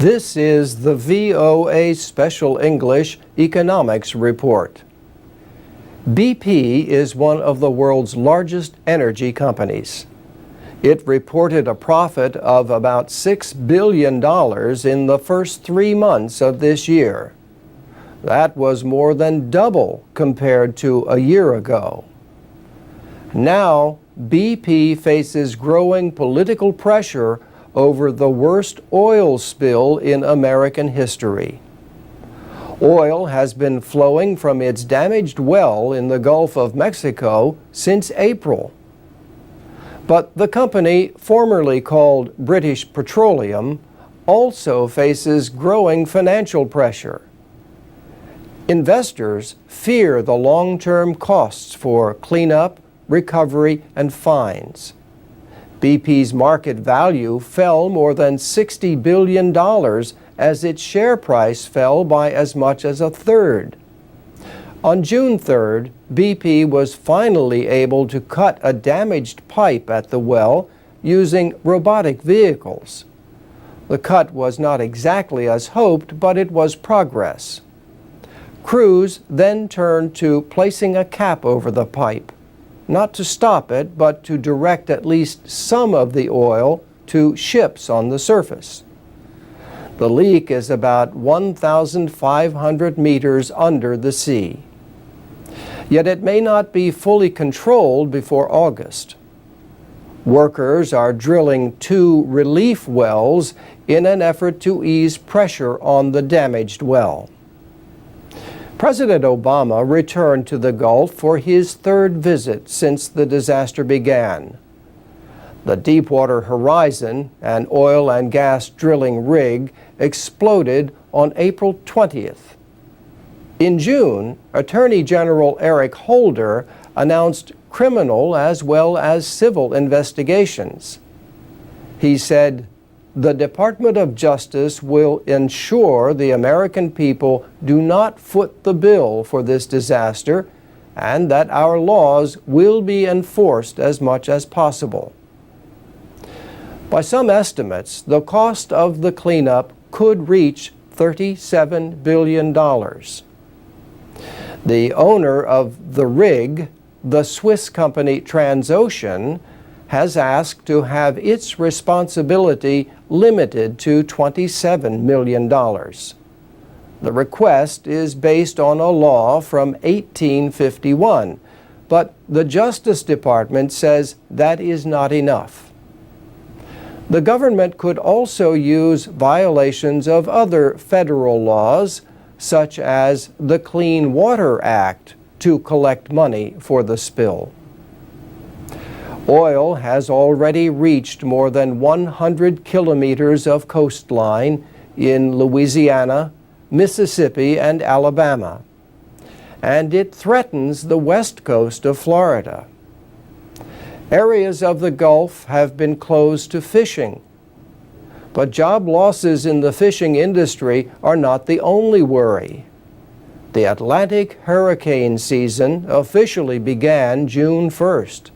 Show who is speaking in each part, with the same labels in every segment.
Speaker 1: This is the VOA Special English Economics Report. BP is one of the world's largest energy companies. It reported a profit of about $6 billion in the first 3 months of this year. That was more than double compared to a year ago. Now, BP faces growing political pressure over the worst oil spill in American history. Oil has been flowing from its damaged well in the Gulf of Mexico since April. But the company, formerly called British Petroleum, also faces growing financial pressure. Investors fear the long-term costs for cleanup, recovery, and fines. BP's market value fell more than $60 billion as its share price fell by as much as a third. On June 3rd, BP was finally able to cut a damaged pipe at the well using robotic vehicles. The cut was not exactly as hoped, but it was progress. Crews then turned to placing a cap over the pipe, not to stop it, but to direct at least some of the oil to ships on the surface. The leak is about 1,500 meters under the sea. Yet it may not be fully controlled before August. Workers are drilling 2 relief wells in an effort to ease pressure on the damaged well. President Obama returned to the Gulf for his 3rd visit since the disaster began. The Deepwater Horizon, an oil and gas drilling rig, exploded on April 20th. In June, Attorney General Eric Holder announced criminal as well as civil investigations. He said, "The Department of Justice will ensure the American people do not foot the bill for this disaster and that our laws will be enforced as much as possible." By some estimates, the cost of the cleanup could reach $37 billion. The owner of the rig, the Swiss company Transocean, has asked to have its responsibility limited to $27 million. The request is based on a law from 1851, but the Justice Department says that is not enough. The government could also use violations of other federal laws, such as the Clean Water Act, to collect money for the spill. Oil has already reached more than 100 kilometers of coastline in Louisiana, Mississippi, and Alabama, and it threatens the west coast of Florida. Areas of the Gulf have been closed to fishing, but job losses in the fishing industry are not the only worry. The Atlantic hurricane season officially began June 1st.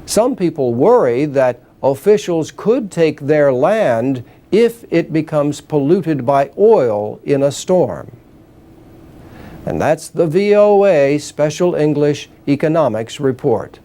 Speaker 1: Some people worry that officials could take their land if it becomes polluted by oil in a storm. And that's the VOA Special English Economics Report.